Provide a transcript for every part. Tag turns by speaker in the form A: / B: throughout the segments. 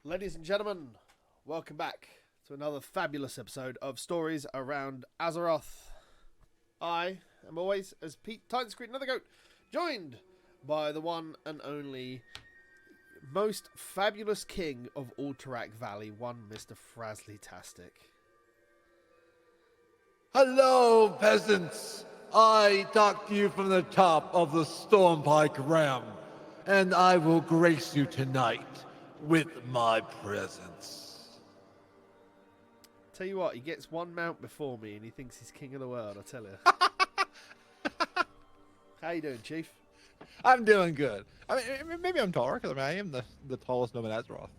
A: Ladies and gentlemen, welcome back to another fabulous episode of Stories Around Azeroth. I am always, as Pete Titan Screen Another Goat, joined by the one and only most fabulous king of Alterac Valley, one Mr. Frazley-tastic.
B: Hello, peasants! I talk to you from the top of the Stormpike Ram, and I will grace you tonight with my presence.
A: Tell you what, he gets one mount before me and he thinks he's king of the world, I tell you. How you doing, Chief?
B: I'm doing good. I mean, maybe I'm taller, because I am the tallest gnome in Azeroth.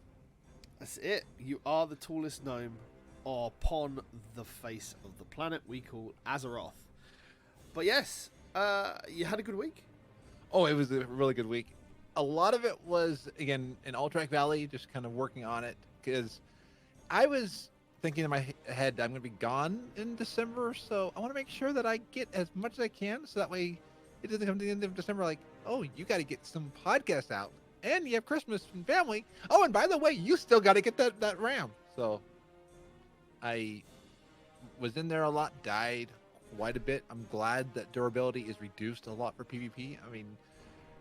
A: That's it. You are the tallest gnome upon the face of the planet we call Azeroth. But yes, you had a good week?
B: Oh, it was a really good week. A lot of it was, again, in Alterac Valley, just kind of working on it, because I was thinking in my head, I'm going to be gone in December, so I want to make sure that I get as much as I can, so that way it doesn't come to the end of December like, oh, you got to get some podcasts out, and you have Christmas and family. Oh, and by the way, you still got to get that RAM. So I was in there a lot, died quite a bit. I'm glad that durability is reduced a lot for PvP. I mean,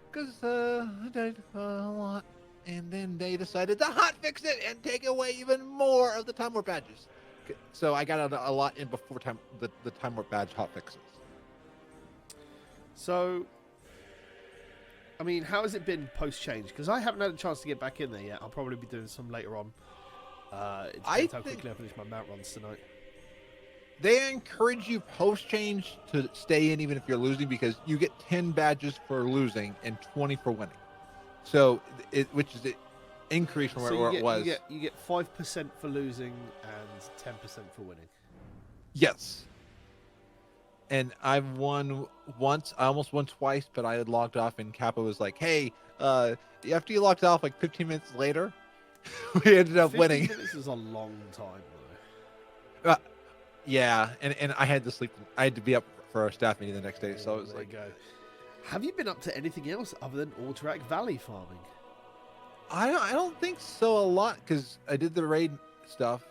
B: because I died a lot, and then they decided to hotfix it and take away even more of the Time Warp badges. So I got a lot in before the Time Warp badge hotfixes.
A: So, I mean, how has it been post-change? Because I haven't had a chance to get back in there yet. I'll probably be doing some later on. It depends how quickly I finish my mount runs tonight.
B: They encourage you post-change to stay in even if you're losing, because you get 10 badges for losing and 20 for winning. So, which is an increase from where it was.
A: You get 5% for losing and 10% for winning.
B: Yes. And I've won once. I almost won twice, but I had logged off, and Kappa was like, hey, after you logged off like 15 minutes later, we ended up winning.
A: 15 minutes is a long time, though.
B: Yeah, and I had to sleep. I had to be up for our staff meeting the next day, so it was like,
A: go. Have you been up to anything else other than Alterac Valley farming?
B: I don't think so a lot, because I did the raid stuff.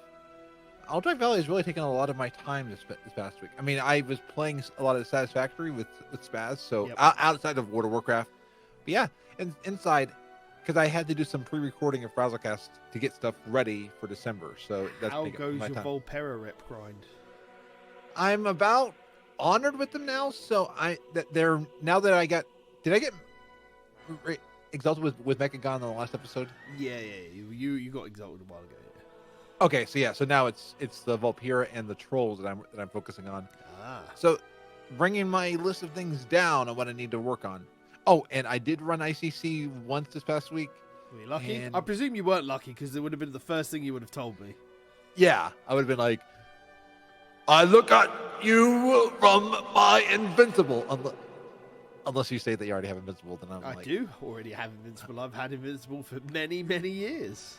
B: Alterac Valley has really taken a lot of my time this past week. I mean, I was playing a lot of Satisfactory with Spaz, so outside of World of Warcraft. But yeah, and inside, because I had to do some pre-recording of Frazzlecast to get stuff ready for December. So that's
A: how goes
B: my
A: your
B: time.
A: Volpera rep grind?
B: I'm about honored with them now. So they're now that I got. Did I get exalted with Mechagon in the last episode?
A: Yeah. You got exalted a while ago. Yeah.
B: Okay, so now it's the Volpera and the trolls that I'm focusing on.
A: Ah.
B: So bringing my list of things down on what I need to work on. Oh, and I did run ICC once this past week.
A: Were you lucky?
B: And...
A: I presume you weren't lucky, because it would have been the first thing you would have told me.
B: Yeah, I would have been like, I look at you from my invincible. Unless you say that you already have invincible, then I
A: do already have invincible. I've had invincible for many, many years.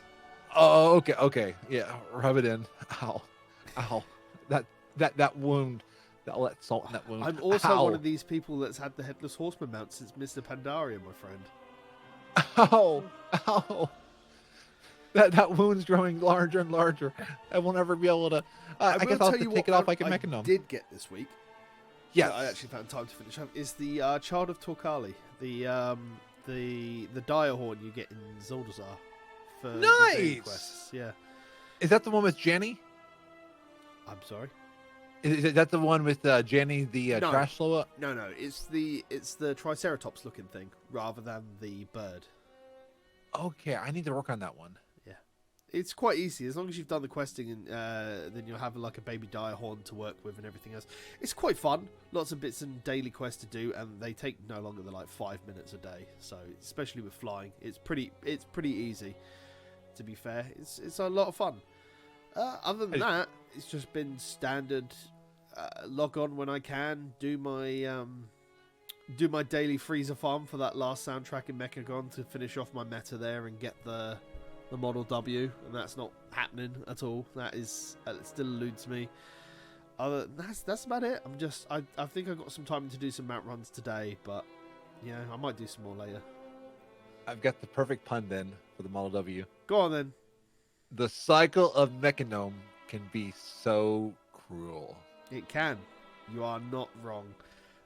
B: Oh, okay. Yeah, rub it in. Ow. That wound. That salt in that wound.
A: I'm also one of these people that's had the Headless Horseman mount since Mr. Pandaria, my friend.
B: Ow. That wound's growing larger and larger. I will never be able to... I guess I'll have to take it off like a Mechanome.
A: I did get this week.
B: Yes.
A: I actually found time to finish up. Is the Child of Torkali. The dire horn you get in Zuldazar. For the daily quests. Yeah.
B: Is that the one with Janny?
A: I'm sorry?
B: Is that the one with Janny, the trash slower?
A: No. It's the Triceratops looking thing rather than the bird.
B: Okay, I need to work on that one.
A: Yeah, it's quite easy as long as you've done the questing, and then you'll have like a baby dire horn to work with and everything else. It's quite fun. Lots of bits and daily quests to do, and they take no longer than like 5 minutes a day. So especially with flying, it's pretty easy. To be fair, it's a lot of fun. Other than that, it's just been standard log on when I can, do my daily freezer farm for that last soundtrack in Mechagon to finish off my meta there and get the Model W, and that's not happening at all. That still eludes me. That's about it. I think I got some time to do some mount runs today, but yeah, I might do some more later.
B: I've got the perfect pun then for the Model W.
A: Go on then.
B: The cycle of Mechanome can be so cruel.
A: It can. You are not wrong.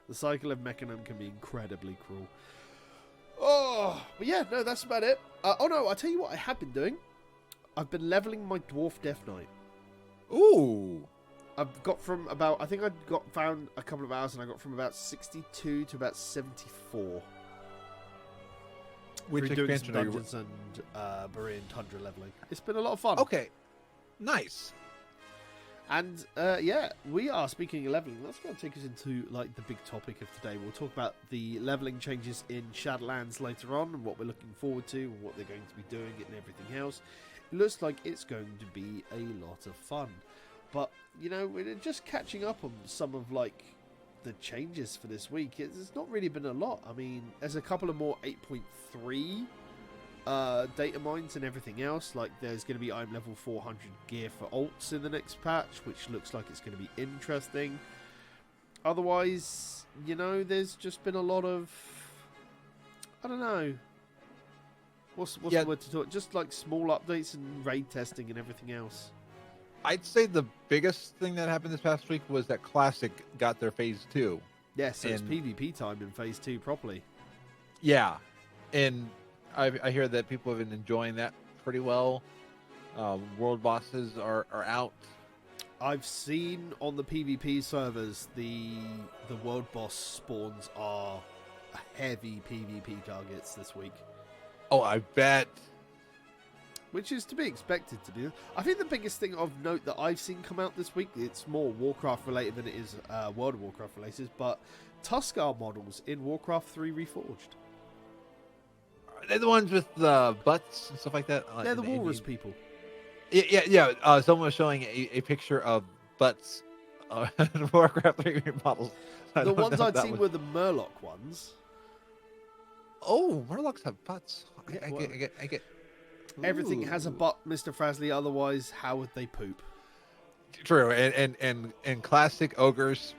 A: The cycle of Mechanum can be incredibly cruel. Oh, but yeah, no, that's about it. Oh no, I'll tell you what I have been doing. I've been leveling my Dwarf Death Knight.
B: Ooh.
A: I've got from about, I think I found a couple of hours and I got from about 62 to about 74.
B: Which
A: through doing some
B: expansion are you?
A: dungeons and Berean Tundra leveling. It's been a lot of fun.
B: Okay. Nice.
A: And yeah, we are speaking of leveling. That's going to take us into like the big topic of today. We'll talk about the leveling changes in Shadowlands later on, and what we're looking forward to, and what they're going to be doing, and everything else. It looks like it's going to be a lot of fun. But you know, we're just catching up on some of like the changes for this week. It's not really been a lot. I mean, there's a couple of more 8.3 data mines and everything else. Like there's going to be item level 400 gear for alts in the next patch, which looks like it's going to be interesting. Otherwise, you know, there's just been a lot of, I don't know, what's the word to talk, just like small updates and raid testing and everything else.
B: I'd say the biggest thing that happened this past week was that Classic got their Phase 2.
A: Yeah, so it's PvP time in Phase 2 properly.
B: Yeah, and I hear that people have been enjoying that pretty well. World bosses are out.
A: I've seen on the PvP servers the world boss spawns are heavy PvP targets this week.
B: Oh, I bet.
A: Which is to be expected to be. I think the biggest thing of note that I've seen come out this week, it's more Warcraft related than it is World of Warcraft related, but Tuskar models in Warcraft 3 Reforged.
B: They're the ones with the butts and stuff like that.
A: They're the walrus people.
B: Yeah. Someone was showing a picture of butts Warcraft 3 models.
A: The ones I'd seen were the Murloc ones.
B: Oh, Murlocs have butts.
A: Yeah,
B: I get.
A: Everything has a butt, Mr. Frazley. Otherwise, how would they poop?
B: True, and classic ogres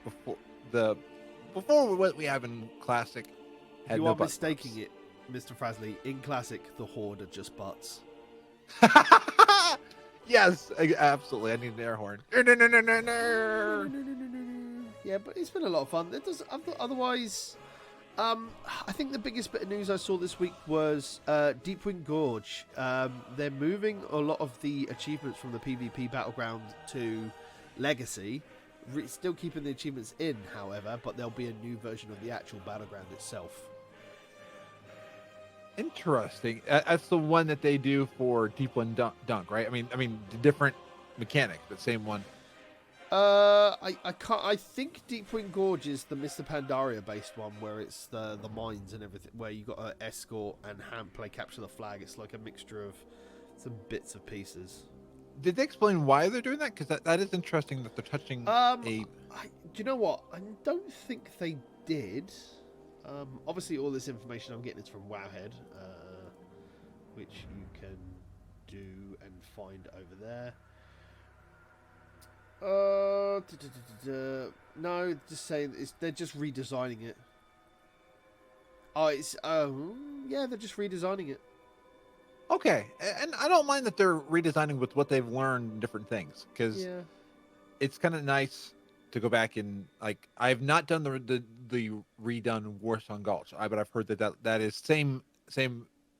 B: before what we have in classic. Had
A: You
B: no
A: are
B: butt
A: mistaking
B: bumps.
A: it, Mr. Frazley. In classic, the Horde are just butts.
B: Yes, absolutely. I need an air horn.
A: Yeah, but it's been a lot of fun. It does. Otherwise, I think the biggest bit of news I saw this week was Deepwind Gorge. They're moving a lot of the achievements from the PvP battleground to Legacy. Still keeping the achievements in, however, but there'll be a new version of the actual battleground itself.
B: Interesting. That's the one that they do for Deepwind Dunk, right? I mean, different mechanic, but same one.
A: I think Deepwind Gorge is the Mr. Pandaria based one, where it's the mines and everything, where you got to escort and handplay capture the flag. It's like a mixture of some bits of pieces.
B: Did they explain why they're doing that? Because that is interesting that they're touching
A: do you know what? I don't think they did. Obviously, all this information I'm getting is from Wowhead, which you can do and find over there. No, just saying they're just redesigning it. Yeah, they're just redesigning it.
B: Okay, and I don't mind that they're redesigning with what they've learned in different things, because it's kind of nice to go back and, like, I've not done the redone Warsong Gulch, but I've heard that is same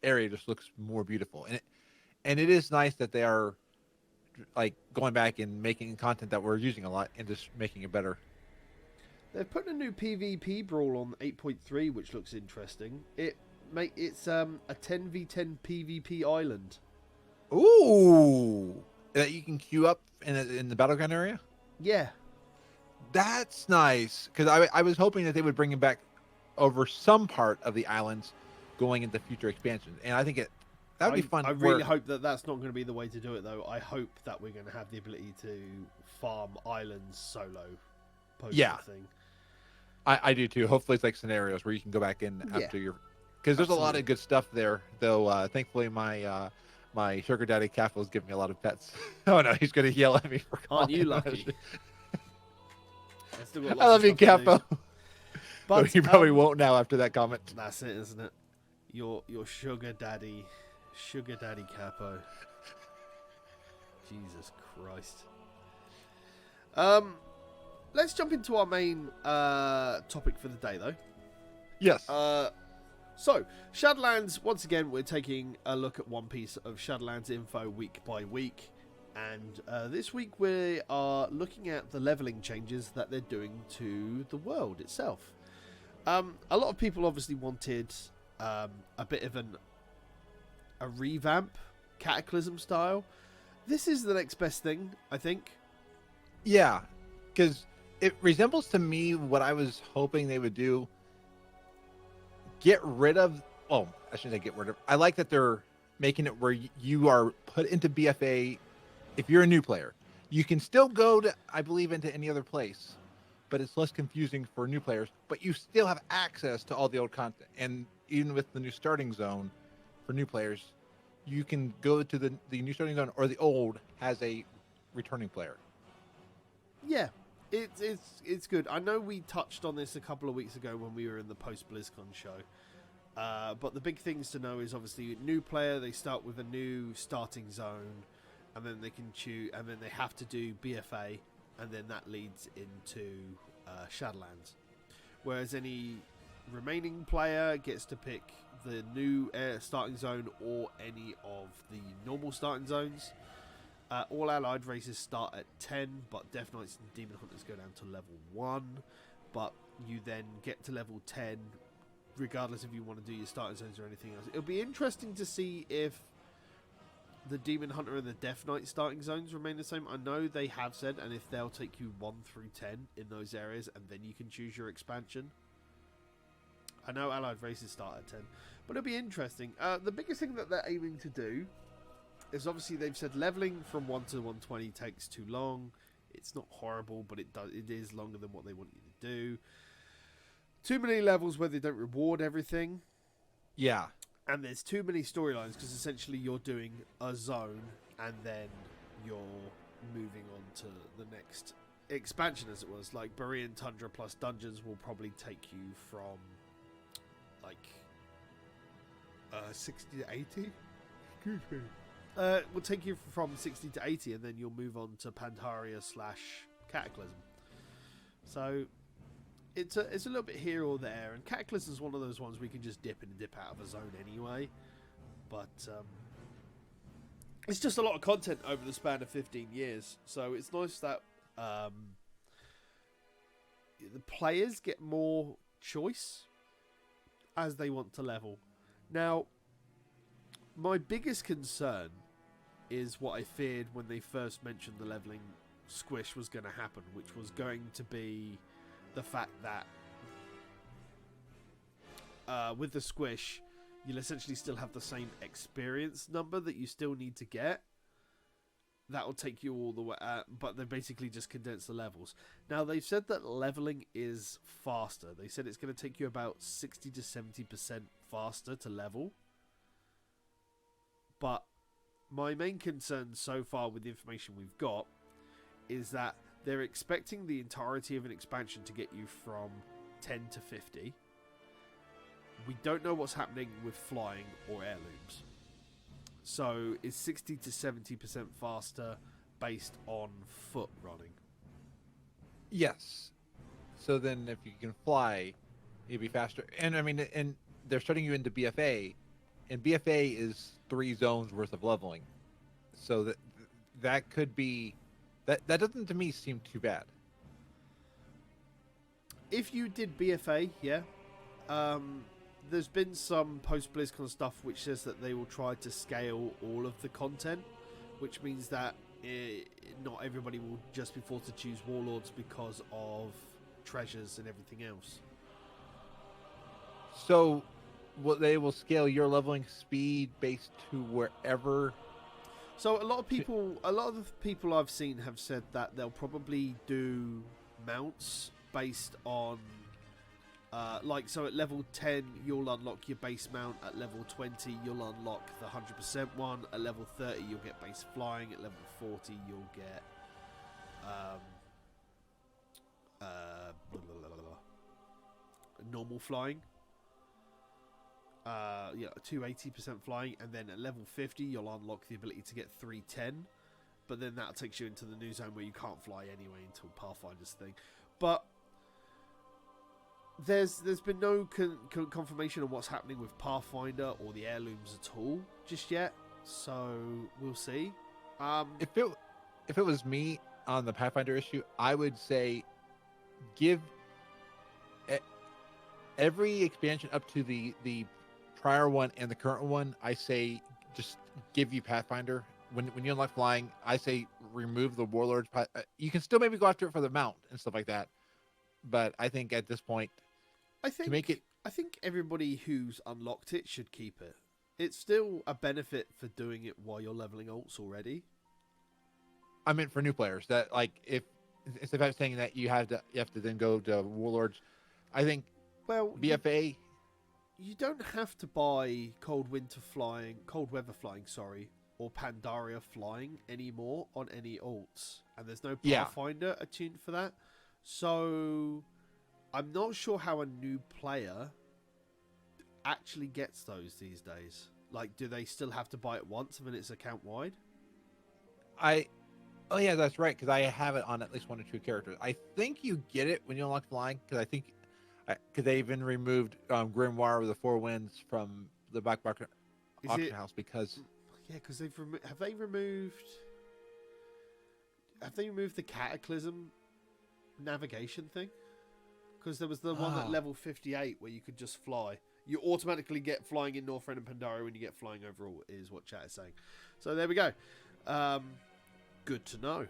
B: area, just looks more beautiful, and it is nice that they are like going back and making content that we're using a lot and just making it better.
A: They're putting a new PvP brawl on 8.3, which looks interesting. It's a 10v10 PvP island.
B: Ooh, that you can queue up in the battleground area.
A: Yeah,
B: that's nice, because I was hoping that they would bring it back over some part of the islands going into future expansions, and I think that would be fun.
A: I really hope that that's not going to be the way to do it, though. I hope that we're going to have the ability to farm islands solo. Thing.
B: I do too. Hopefully, it's like scenarios where you can go back in after your, because there's a lot of good stuff there. Though, thankfully, my sugar daddy Capo is giving me a lot of pets. Oh no, he's going to yell at me for calling.
A: Aren't you lucky?
B: I love you, Capo. But he probably won't now after that comment.
A: That's it, isn't it? Your sugar daddy Capo. Jesus Christ. Let's jump into our main topic for the day, though.
B: Yes.
A: So, Shadowlands, once again, we're taking a look at one piece of Shadowlands info week by week. And this week we are looking at the leveling changes that they're doing to the world itself. A lot of people obviously wanted a bit of a revamp, Cataclysm style. This is the next best thing, I think.
B: Yeah, because it resembles to me what I was hoping they would do. Get rid of... Oh, I shouldn't say get rid of... I like that they're making it where you are put into BFA if you're a new player. You can still go to, I believe, into any other place, but it's less confusing for new players, but you still have access to all the old content. And even with the new starting zone for new players, you can go to the new starting zone, or the old has a returning player.
A: Yeah, it's good. I know we touched on this a couple of weeks ago when we were in the post-BlizzCon show. But the big things to know is obviously new player, they start with a new starting zone, and then they can choose, and then they have to do BFA, and then that leads into Shadowlands. Whereas any remaining player gets to pick the new starting zone or any of the normal starting zones. All allied races start at 10, but Death Knights and Demon Hunters go down to level 1. But you then get to level 10, regardless if you want to do your starting zones or anything else. It'll be interesting to see if the Demon Hunter and the Death Knight starting zones remain the same. I know they have said, and if they'll take you 1 through 10 in those areas, and then you can choose your expansion. I know allied races start at 10, but it'll be interesting. The biggest thing that they're aiming to do is obviously they've said leveling from 1 to 120 takes too long. It's not horrible, but it is longer than what they want you to do. Too many levels where they don't reward everything.
B: Yeah.
A: And there's too many storylines because essentially you're doing a zone and then you're moving on to the next expansion, as it was. Like Berean Tundra plus Dungeons will probably take you from like 60 to 80. Excuse me. Will take you from 60 to 80, and then you'll move on to Pandaria / Cataclysm. So it's a little bit here or there, and Cataclysm is one of those ones we can just dip in and dip out of a zone anyway. But it's just a lot of content over the span of 15 years, so it's nice that the players get more choice as they want to level. Now, my biggest concern is what I feared when they first mentioned the leveling squish was going to happen, which was going to be the fact that with the squish, you'll essentially still have the same experience number that you still need to get. That'll take you all the way, but they basically just condense the levels. Now, they've said that leveling is faster. They said it's going to take you about 60 to 70% faster to level. But my main concern so far with the information we've got is that they're expecting the entirety of an expansion to get you from 10 to 50. We don't know what's happening with flying or heirlooms. So is 60 to 70% faster based on foot running?
B: Yes. So then if you can fly, you'll be faster. And I mean, and they're starting you into BFA, and BFA is 3 zones worth of leveling. So that could be... That doesn't, to me, seem too bad.
A: If you did BFA, yeah. There's been some post-BlizzCon stuff which says that they will try to scale all of the content, which means that not everybody will just be forced to choose Warlords because of treasures and everything else.
B: So they will scale your leveling speed based to wherever...
A: So a lot of the people I've seen have said that they'll probably do mounts based on so at level 10 you'll unlock your base mount, at level 20 you'll unlock the 100% one, at level 30 you'll get base flying, at level 40 you'll get normal flying, 280% flying, and then at level 50 you'll unlock the ability to get 310, but then that takes you into the new zone where you can't fly anyway until Pathfinder's thing. But there's been no confirmation on what's happening with Pathfinder or the heirlooms at all just yet, so we'll see.
B: If it was me on the Pathfinder issue, I would say give every expansion up to the prior one and the current one. I say just give you Pathfinder. When you unlock flying, I say remove the Warlords. You can still maybe go after it for the mount and stuff like that, but I think at this point,
A: I think everybody who's unlocked it should keep it. It's still a benefit for doing it while you're leveling alts already.
B: I meant for new players that, like, if instead of saying that you have to then go to Warlords, I think BFA.
A: You don't have to buy Cold Weather Flying, or Pandaria Flying anymore on any alts, and there's no Pathfinder attuned for that. So I'm not sure how a new player actually gets those these days. Like, do they still have to buy it once and then it's account wide?
B: Oh yeah, that's right, because I have it on at least 1 or 2 characters. I think you get it when you unlock flying, because they even removed Grimoire with the 4 Winds from the back auction house because
A: because have they removed the Cataclysm navigation thing? Because there was the one at level 58 where you could just fly. You automatically get flying in Northrend and Pandaria when you get flying overall, is what chat is saying. So there we go. Good to know.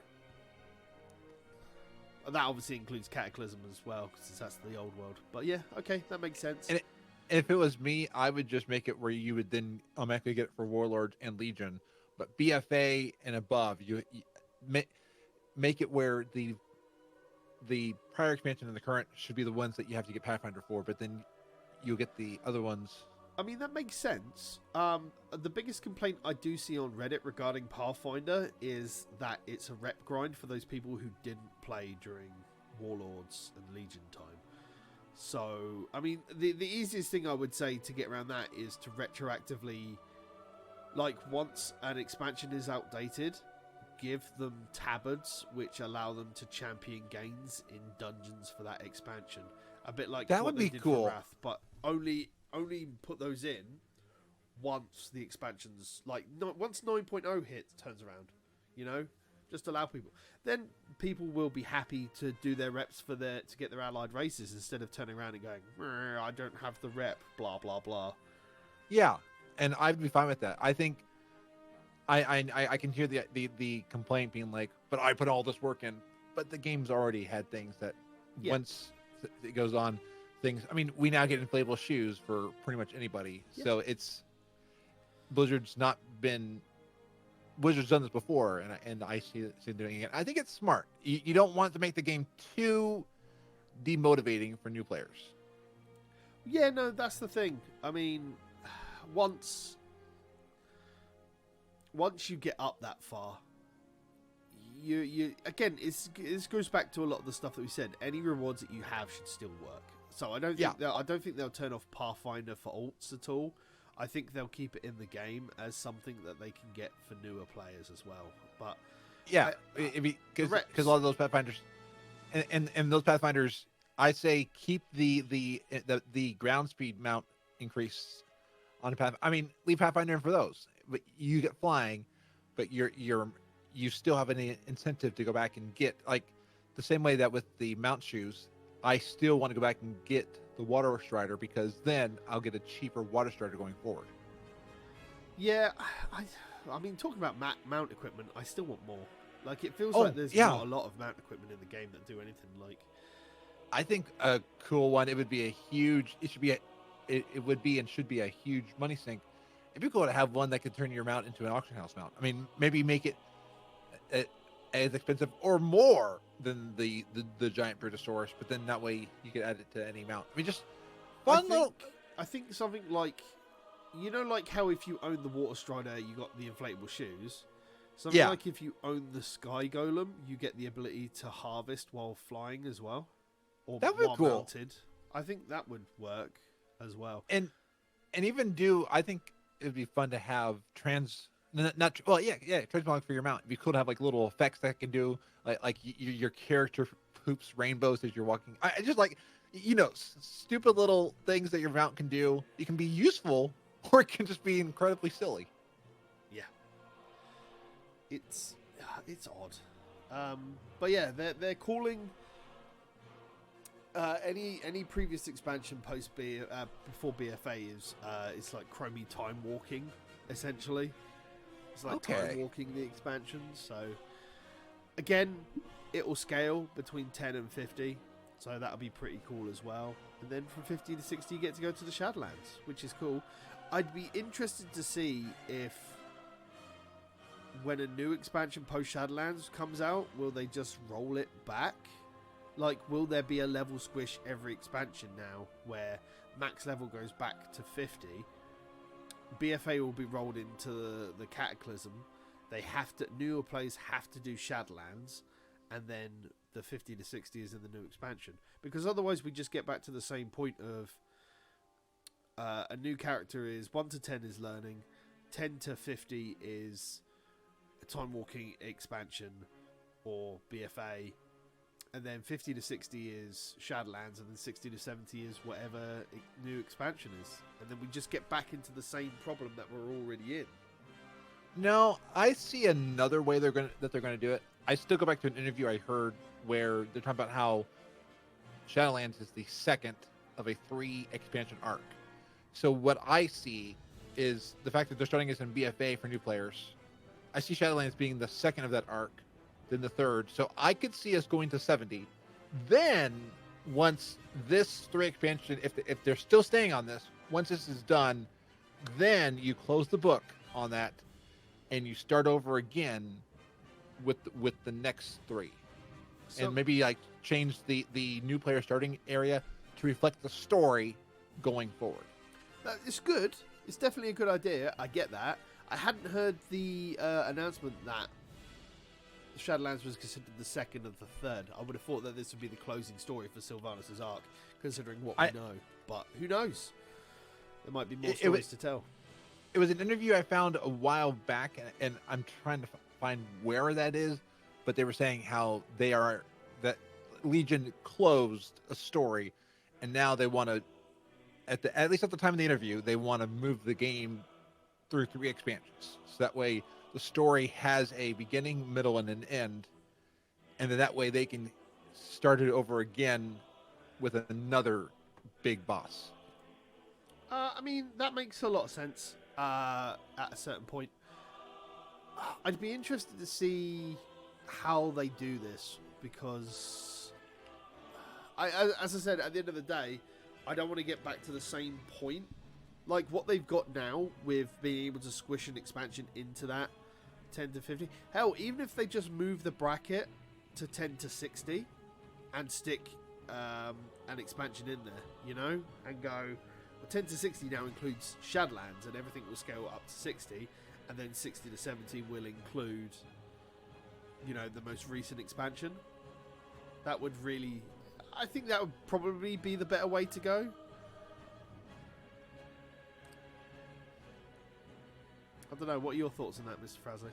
A: That obviously includes Cataclysm as well, because that's the old world. But yeah, okay, that makes sense.
B: And if it was me, I would just make it where you would then automatically get it for Warlords and Legion. But BFA and above, you make it where the prior expansion and the current should be the ones that you have to get Pathfinder for, but then you'll get the other ones.
A: I mean, that makes sense. The biggest complaint I do see on Reddit regarding Pathfinder is that it's a rep grind for those people who didn't play during Warlords and Legion time. So, I mean, the easiest thing I would say to get around that is to retroactively, like, once an expansion is outdated, give them tabards which allow them to champion gains in dungeons for that expansion. A bit like
B: that
A: what
B: would be
A: they did
B: cool.
A: for Wrath, but only put those in once the expansions, like, once 9.0 turns around, you know, just allow people. Then people will be happy to do their reps to get their allied races instead of turning around and going, I don't have the rep, blah blah blah.
B: Yeah, and I'd be fine with that. I think I can hear the complaint being like, but I put all this work in, but the game's already had things that once it goes on, things. I mean, we now get inflatable shoes for pretty much anybody, so it's Blizzard's done this before, and I see them doing it. I think it's smart. You don't want to make the game too demotivating for new players.
A: Yeah, no, that's the thing. I mean, once you get up that far, you again, it goes back to a lot of the stuff that we said. Any rewards that you have should still work. So I don't think they'll turn off Pathfinder for alts at all. I think they'll keep it in the game as something that they can get for newer players as well. But
B: yeah, because a lot of those Pathfinders, and those Pathfinders, I say keep the ground speed mount increase on the Path. I mean, leave Pathfinder in for those, but you get flying, but you still have an incentive to go back and get, like, the same way that with the mount shoes. I still want to go back and get the Water Strider, because then I'll get a cheaper Water Strider going forward.
A: Yeah, I mean, talking about mount equipment, I still want more. Like, it feels like there's not a lot of mount equipment in the game that do anything like.
B: I think a cool one. It would be a huge. It should be it would be and should be a huge money sink. It'd be cool to have one that could turn your mount into an auction house mount. I mean, maybe make it as expensive or more than the giant Brontosaurus, but then that way you could add it to any mount. I mean, just fun
A: I think something like, you know, like how if you own the Water Strider, you got the inflatable shoes. Something like if you own the Sky Golem, you get the ability to harvest while flying as well, or
B: that would
A: while
B: be cool.
A: mounted. I think that would work as well.
B: And even I think it would be fun to have not well, yeah, trade blocks for your mount. It'd be cool to have like little effects that can do like your character poops rainbows as you're walking. I just like stupid little things that your mount can do. It can be useful, or it can just be incredibly silly.
A: Yeah, it's odd, but yeah, they're calling any previous expansion before BFA is it's like Chromie time walking, essentially. It's like time walking the expansion. So again, it will scale between 10 and 50. So that'll be pretty cool as well. And then from 50 to 60, you get to go to the Shadowlands, which is cool. I'd be interested to see if when a new expansion post Shadowlands comes out, will they just roll it back? Like, will there be a level squish every expansion now where max level goes back to 50? BFA will be rolled into the Cataclysm. Newer players have to do Shadowlands, and then the 50 to 60 is in the new expansion. Because otherwise we just get back to the same point of a new character is 1 to 10 is learning, 10 to 50 is a time walking expansion or BFA, and then 50 to 60 is Shadowlands, and then 60 to 70 is whatever new expansion is. And then we just get back into the same problem that we're already in.
B: No, I see another way they're gonna do it. I still go back to an interview I heard where they're talking about how Shadowlands is the second of a 3 expansion arc. So what I see is the fact that they're starting us in BFA for new players. I see Shadowlands being the second of that arc, then the third. So I could see us going to 70. Then once this 3 expansion, if they're still staying on this, once this is done, then you close the book on that and you start over again with the next 3. So, and maybe like change the new player starting area to reflect the story going forward.
A: It's good. It's definitely a good idea. I get that. I hadn't heard the announcement that Shadowlands was considered the second of the third. I would have thought that this would be the closing story for Sylvanas' arc, considering what we know. But who knows? There might be more stories to tell.
B: It was an interview I found a while back, and I'm trying to find where that is, but they were saying how that Legion closed a story, and now they want to, at least at the time of the interview, they want to move the game through 3 expansions. So that way the story has a beginning, middle, and an end, and then that way they can start it over again with another big boss.
A: I mean, that makes a lot of sense at a certain point. I'd be interested to see how they do this, because as I said, at the end of the day, I don't want to get back to the same point. Like what they've got now with being able to squish an expansion into that 10 to 50. Hell, even if they just move the bracket to 10 to 60 and stick an expansion in there, and go, well, 10 to 60 now includes Shadowlands and everything will scale up to 60, and then 60 to 70 will include, the most recent expansion. That would really, I think that would probably be the better way to go. I don't know. What are your thoughts on that, Mr. Frazley?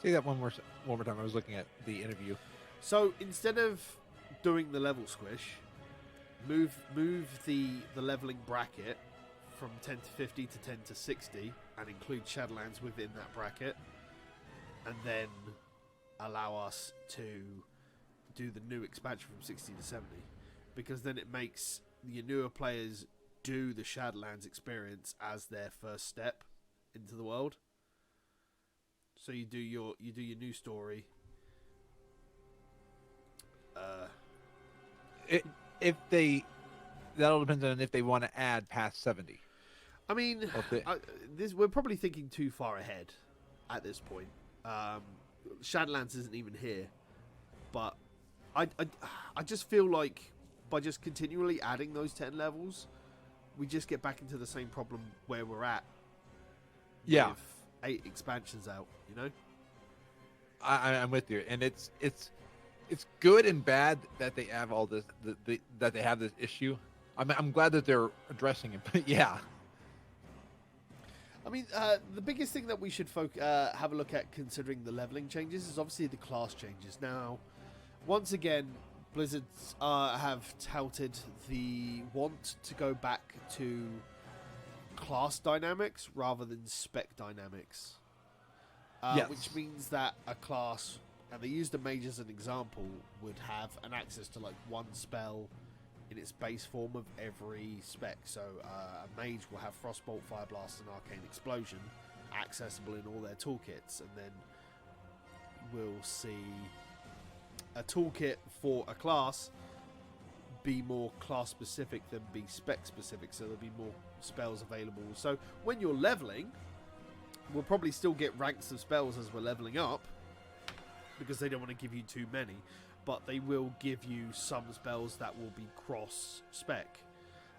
B: Say that one more time. I was looking at the interview.
A: So instead of doing the level squish, move the leveling bracket from 10 to 50 to 10 to 60 and include Shadowlands within that bracket, and then allow us to do the new expansion from 60 to 70, because then it makes your newer players do the Shadowlands experience as their first step into the world. So you do your new story.
B: That'll depend on if they want to add past 70.
A: I mean, we're probably thinking too far ahead at this point. Shadowlands isn't even here, but I just feel like by just continually adding those 10 levels, we just get back into the same problem where we're at.
B: Yeah,
A: with 8 expansions out.
B: I'm with you, and it's good and bad that they have all this, that they have this issue. I'm glad that they're addressing it, but yeah.
A: I mean, the biggest thing that we should have a look at considering the leveling changes is obviously the class changes. Now, once again, Blizzard have touted the want to go back to class dynamics rather than spec dynamics.
B: Yes.
A: Which means that a class, and they used a mage as an example, would have an access to like one spell in its base form of every spec. So a mage will have Frostbolt, Fire Blast, and Arcane Explosion accessible in all their toolkits, and then we'll see a toolkit for a class be more class specific than be spec specific, so there'll be more spells available. So when you're leveling, we'll probably still get ranks of spells as we're leveling up, because they don't want to give you too many, but they will give you some spells that will be cross spec.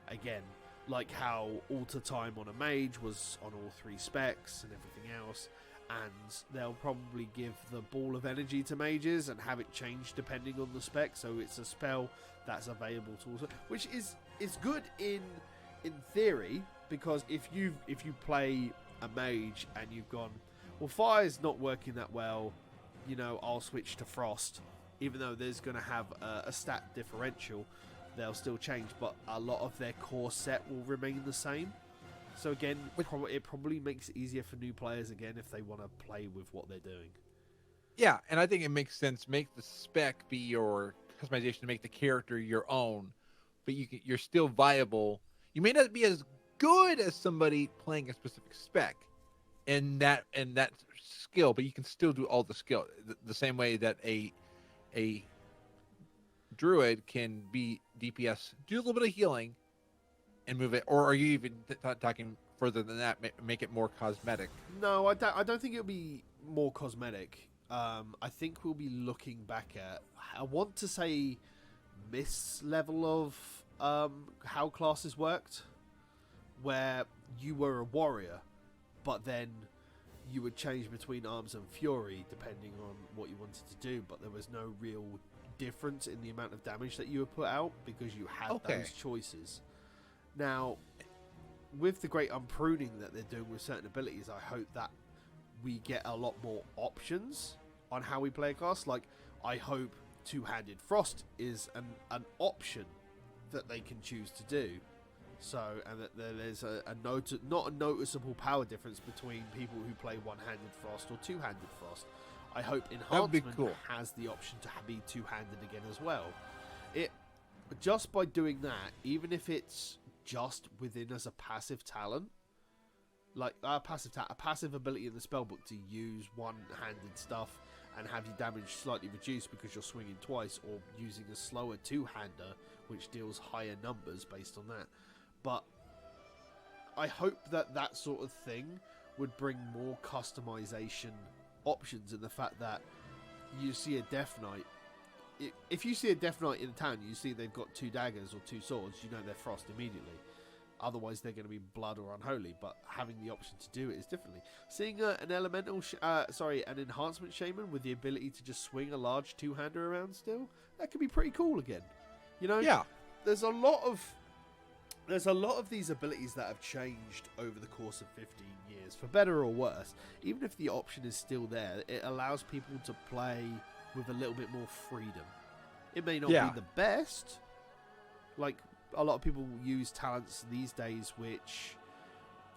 A: Again, like how Alter Time on a mage was on all 3 specs and everything else, and they'll probably give the Ball of Energy to mages and have it change depending on the spec, so it's a spell that's available to also, which is good in theory, because if you play a mage and you've gone, well, fire's not working that well, you know, I'll switch to frost, even though there's going to have a stat differential, they'll still change, but a lot of their core set will remain the same. So again, it probably makes it easier for new players again if they want to play with what they're doing.
B: Yeah, and I think it makes sense. Make the spec be your customization to make the character your own, but you're still viable. You may not be as good as somebody playing a specific spec in that skill, but you can still do all the skill the same way that a druid can be DPS, do a little bit of healing, and move it. Or are you even talking further than that? Make it more cosmetic?
A: No, I don't think it'll be more cosmetic. I think we'll be looking back at, I want to say, Mist's level of how classes worked, where you were a warrior, but then you would change between Arms and Fury depending on what you wanted to do, but there was no real difference in the amount of damage that you would put out because you had those choices. Now, with the great unpruning that they're doing with certain abilities, I hope that we get a lot more options on how we play a class. Like, I hope Two-Handed Frost is an option that they can choose to do. So, and that there's not a noticeable power difference between people who play One-Handed Frost or Two-Handed Frost. I hope Enhancement has the option to be two-handed again as well. Just by doing that, even if it's just within as a passive talent, like a passive ability in the spellbook to use one-handed stuff and have your damage slightly reduced because you're swinging twice, or using a slower two-hander which deals higher numbers based on that. But I hope that sort of thing would bring more customization options, in the fact that you see a Death Knight. If you see a Death Knight in a town, you see they've got 2 daggers or 2 swords, you know they're Frost immediately. Otherwise, they're going to be blood or unholy. But having the option to do it is differently. Seeing an enhancement shaman with the ability to just swing a large two-hander around still, that could be pretty cool again. You know,
B: yeah.
A: There's a lot of these abilities that have changed over the course of 15 years, for better or worse. Even if the option is still there, it allows people to play with a little bit more freedom. It may not be the best. Like, a lot of people use talents these days which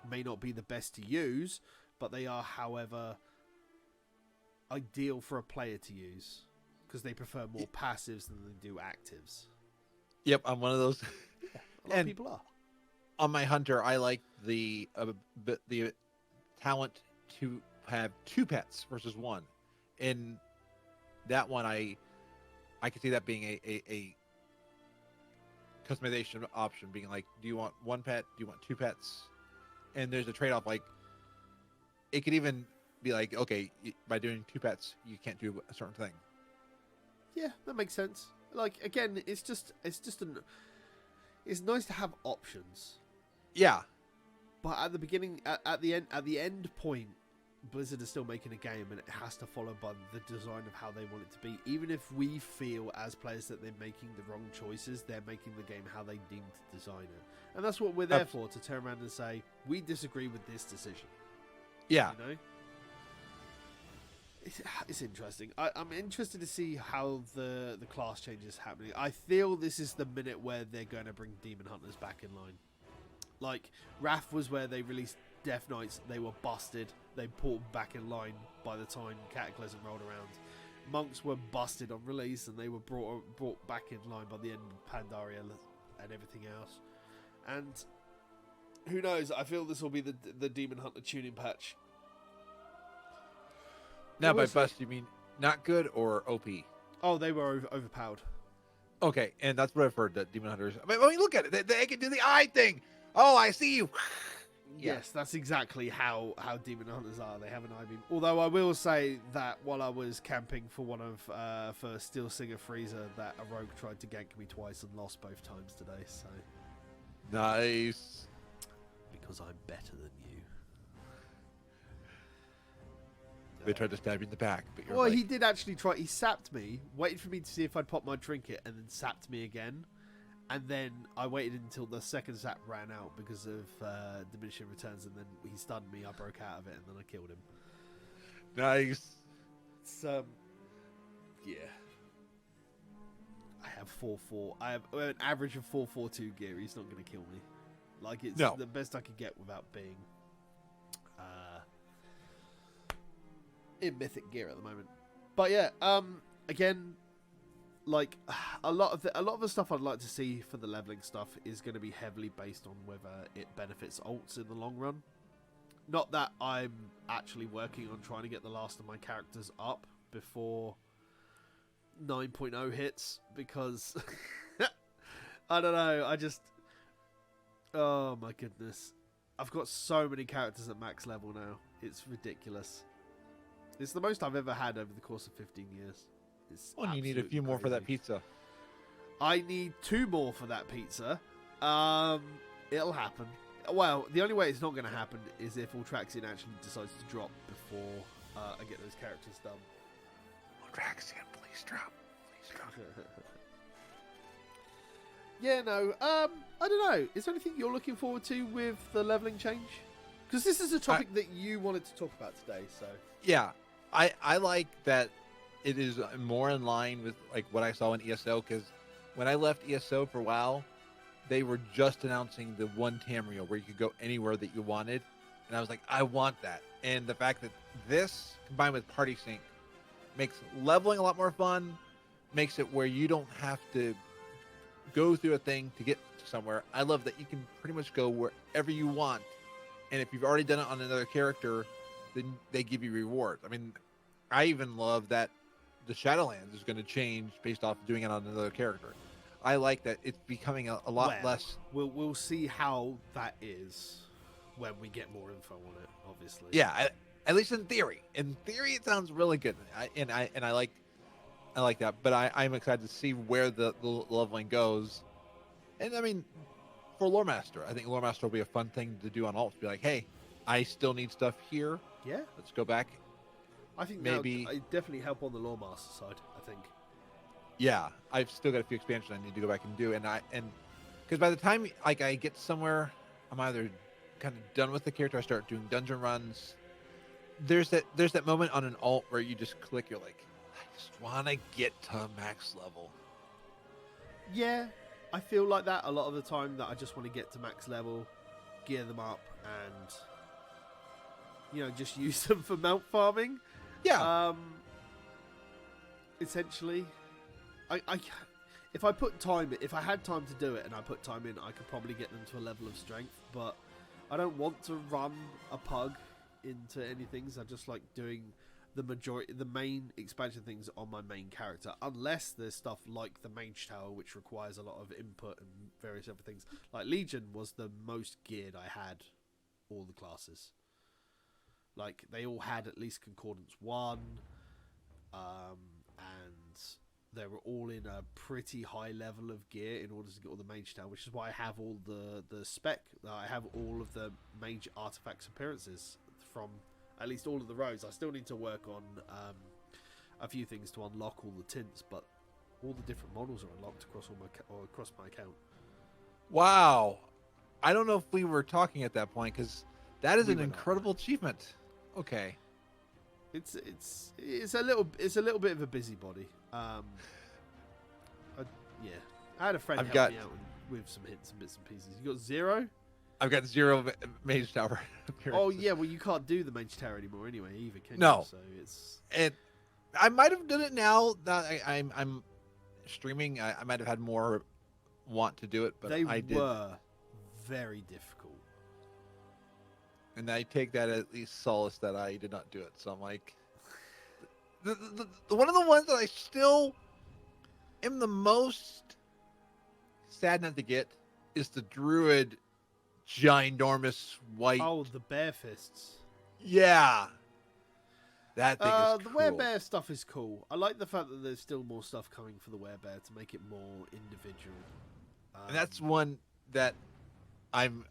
A: may not be the best to use, but they are, however, ideal for a player to use, because they prefer more passives than they do actives.
B: Yep, I'm one of those.
A: Yeah, a lot of people are.
B: On my hunter, I like the talent to have 2 pets versus 1. In that one, I could see that being a customization option, being like, do you want 1 pet? Do you want 2 pets? And there's a trade-off. Like, it could even be like, okay, by doing 2 pets, you can't do a certain thing.
A: Yeah, that makes sense. Like, again, it's nice to have options.
B: Yeah.
A: But at the beginning, at the end point, Blizzard is still making a game, and it has to follow by the design of how they want it to be. Even if we feel as players that they're making the wrong choices, they're making the game how they deem to design it. And that's what we're there for, to turn around and say, we disagree with this decision.
B: Yeah.
A: You know? It's interesting. I'm interested to see how the class change is happening. I feel this is the minute where they're going to bring Demon Hunters back in line. Like, Wrath was where they released Death Knights. They were busted. They pulled back in line by the time Cataclysm rolled around. Monks were busted on release, and they were brought back in line by the end of Pandaria and everything else. And who knows? I feel this will be the Demon Hunter tuning patch.
B: Now, by bust, you mean not good or OP?
A: Oh, they were overpowered.
B: Okay, and that's what I've heard, that Demon Hunters... I mean, look at it. They can do the eye thing. Oh, I see you.
A: Yes, that's exactly how Demon Hunters are. They have an eye beam. Although I will say that while I was camping for for Steel Singer Freezer, that a rogue tried to gank me twice and lost both times today. So
B: nice.
A: Because I'm better than you.
B: They tried to stab you in the back, but you're
A: well, he did actually try. He sapped me, waited for me to see if I'd pop my trinket, and then sapped me again. And then I waited until the second zap ran out because of diminishing returns, and then he stunned me. I broke out of it, and then I killed him.
B: Nice.
A: It's, yeah. I have 4-4. I have an average of 4-4-2 gear. He's not going to kill me. Like, it's the best I could get without being in mythic gear at the moment. But yeah, again, like a lot of the stuff I'd like to see for the leveling stuff is going to be heavily based on whether it benefits ults in the long run. Not that I'm actually working on trying to get the last of my characters up before 9.0 hits, because I don't know, oh my goodness, I've got so many characters at max level now. It's ridiculous. It's the most I've ever had over the course of 15 years.
B: Well, you need a few more for that pizza.
A: I need 2 more for that pizza. It'll happen. Well, the only way it's not going to happen is if Ultraxian actually decides to drop before I get those characters done.
B: Ultraxian, please drop. Please drop.
A: Yeah, no. I don't know. Is there anything you're looking forward to with the leveling change? Because this is a topic that you wanted to talk about today. So
B: yeah, I like that it is more in line with like what I saw in ESO, because when I left ESO for WoW, they were just announcing the one Tamriel where you could go anywhere that you wanted, and I was like, I want that. And the fact that this combined with Party Sync makes leveling a lot more fun, makes it where you don't have to go through a thing to get to somewhere. I love that you can pretty much go wherever you want, and if you've already done it on another character, then they give you rewards. I mean, I even love that the Shadowlands is going to change based off of doing it on another character. I like that it's becoming a lot less.
A: We'll see how that is when we get more info on it. Obviously,
B: yeah. At least in theory. In theory, it sounds really good, I like that. But I'm excited to see where the leveling goes. And I mean, for Lore Master, I think Lore Master will be a fun thing to do on alt. Be like, hey, I still need stuff here.
A: Yeah,
B: let's go back.
A: I think
B: maybe
A: it definitely help on the Lore Master side. I think.
B: Yeah, I've still got a few expansions I need to go back and do, and because by the time like I get somewhere, I'm either kind of done with the character, I start doing dungeon runs. There's that moment on an alt where you just click, you're like, I just want to get to max level.
A: Yeah, I feel like that a lot of the time, that I just want to get to max level, gear them up, and just use them for mount farming.
B: Yeah.
A: Essentially, if I had time to do it and I put time in, I could probably get them to a level of strength. But I don't want to run a pug into anything. So I just like doing the main expansion things on my main character, unless there's stuff like the Mage Tower, which requires a lot of input and various other things. Like Legion was the most geared I had all the classes. Like they all had at least Concordance 1, and they were all in a pretty high level of gear in order to get all the Mage Tower, which is why I have all the spec. I have all of the mage artifacts appearances from at least all of the rows. I still need to work on a few things to unlock all the tints, but all the different models are unlocked across across my account.
B: Wow, I don't know if we were talking at that point, because that is an incredible achievement. Okay.
A: It's a little bit of a busybody. Yeah, I had a friend help me out with some hints and bits and pieces. You got 0?
B: I've got 0 Mage Tower appearances.
A: Oh yeah, well you can't do the Mage Tower anymore anyway, either, can
B: No.
A: you? So it's.
B: I might have done it now that I'm streaming. I might have had more want to do it, but I did.
A: Were very difficult.
B: And I take that at least solace that I did not do it. So I'm like, the one of the ones that I still am the most sad not to get is the Druid ginormous white.
A: Oh, the Bear Fists.
B: Yeah. That thing is cool.
A: The Werebear stuff is cool. I like the fact that there's still more stuff coming for the Werebear to make it more individual.
B: And that's one that I'm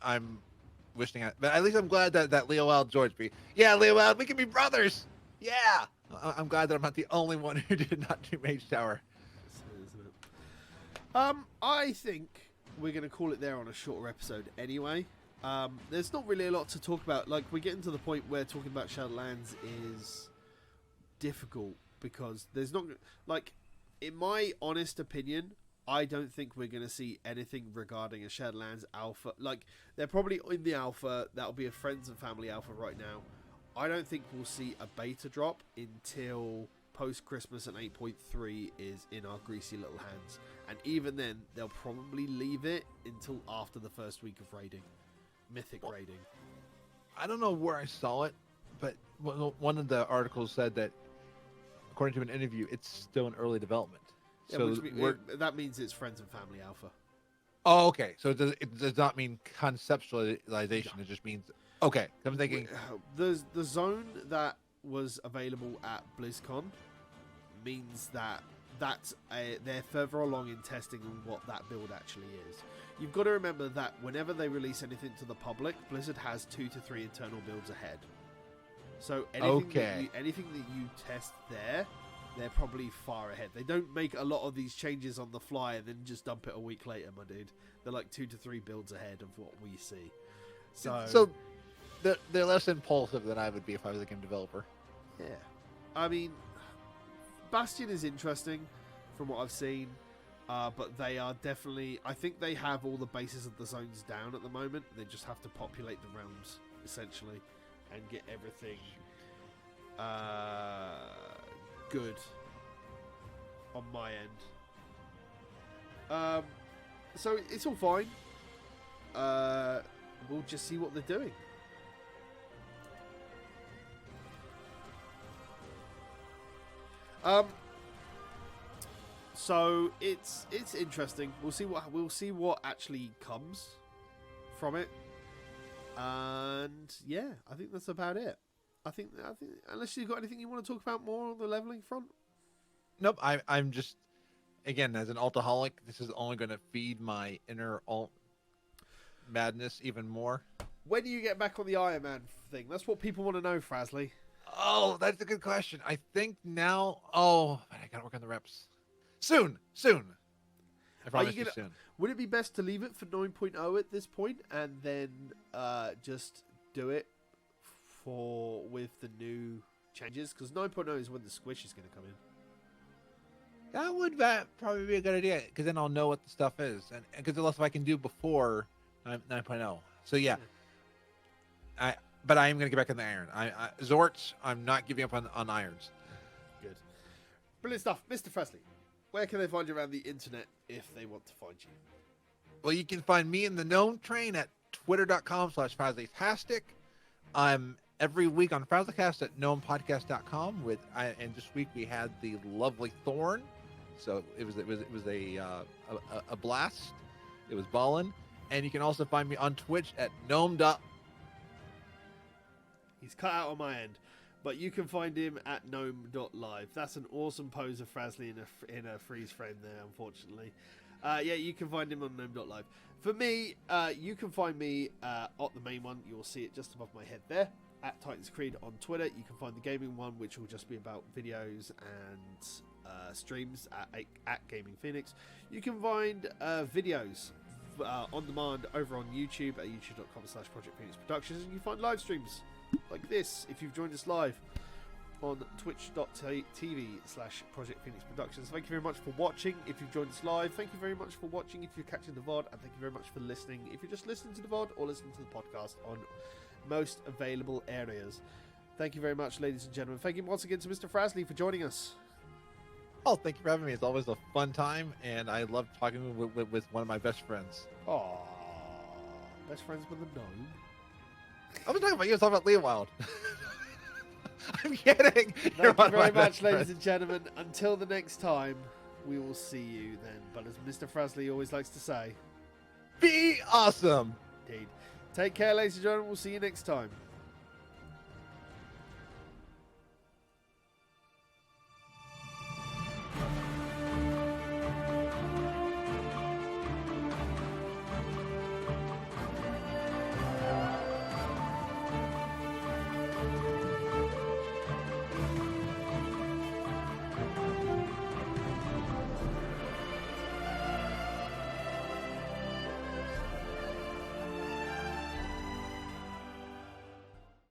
B: wishing at. But at least I'm glad that Leo Wild George yeah, Leo Wild, we can be brothers. Yeah. I'm glad that I'm not the only one who did not do Mage Tower.
A: Isn't it? I think we're going to call it there on a shorter episode anyway. There's not really a lot to talk about. Like, we're getting to the point where talking about Shadowlands is difficult because there's not, like, in my honest opinion, I don't think we're going to see anything regarding a Shadowlands alpha. Like, they're probably in the alpha. That'll be a friends and family alpha right now. I don't think we'll see a beta drop until post-Christmas and 8.3 is in our greasy little hands. And even then, they'll probably leave it until after the first week of raiding. Mythic raiding.
B: I don't know where I saw it, but one of the articles said that, according to an interview, it's still in early development.
A: Yeah,
B: so
A: that means it's friends and family alpha.
B: Oh, okay. So it does not mean conceptualization. No. It just means okay. I'm thinking
A: the zone that was available at BlizzCon means that they're further along in testing on what that build actually is. You've got to remember that whenever they release anything to the public, Blizzard has 2 to 3 internal builds ahead. So anything that you test there, they're probably far ahead. They don't make a lot of these changes on the fly and then just dump it a week later, my dude. They're like 2 to 3 builds ahead of what we see. So
B: they're less impulsive than I would be if I was a game developer.
A: Yeah. I mean, Bastion is interesting from what I've seen, but they are definitely... I think they have all the bases of the zones down at the moment. They just have to populate the realms, essentially, and get everything good on my end. So it's all fine. We'll just see what they're doing. So it's interesting. We'll see what actually comes from it. And yeah, I think that's about it. I think unless you've got anything you want to talk about more on the leveling front.
B: Nope. I'm just, again, as an altaholic, this is only going to feed my inner alt madness even more.
A: When do you get back on the Iron Man thing? That's what people want to know, Frazley.
B: Oh, that's a good question. I think now. Oh, I gotta work on the reps. Soon. I promise you soon.
A: Would it be best to leave it for 9.0 at this point and then just do it with the new changes? Because 9.0 is when the squish is going to come in.
B: That would probably be a good idea, because then I'll know what the stuff is, and because the less I can do before 9.0. So yeah. But I am going to get back on the iron. Zorts, I'm not giving up on irons.
A: Good. Brilliant stuff. Mr. Frazley, where can they find you around the internet if they want to find you?
B: Well, you can find me in the Gnome Train at twitter.com/Frazleytastic. I'm every week on Frazlecast at gnomepodcast.com and this week we had the lovely Thorn. So it was a blast. It was ballin'. And you can also find me on Twitch at gnome.
A: He's cut out on my end, but you can find him at gnome.live. That's an awesome pose of Frazley in a freeze frame there, unfortunately. Yeah, you can find him on gnome.live. For me, you can find me at the main one. You'll see it just above my head there, at Titans Creed on Twitter. You can find the gaming one, which will just be about videos and streams at Gaming Phoenix. You can find videos on demand over on YouTube at youtube.com/Project Phoenix Productions, and you find live streams like this if you've joined us live on twitch.tv/Project Phoenix Productions. Thank you very much for watching if you've joined us live. Thank you very much for watching if you're catching the VOD, and thank you very much for listening if you're just listening to the VOD or listening to the podcast on most available areas. Thank you very much, ladies and gentlemen. Thank you once again to Mr. Frazley for joining us.
B: Oh, thank you for having me. It's always a fun time, and I love talking with one of my best friends.
A: Aww, best friends with a gnome.
B: I was talking about you. I was talking about Leowild. I'm kidding.
A: Thank you very much, ladies and gentlemen. Until the next time, we will see you then. But as Mr. Frazley always likes to say,
B: be awesome.
A: Indeed. Take care, ladies and gentlemen. We'll see you next time.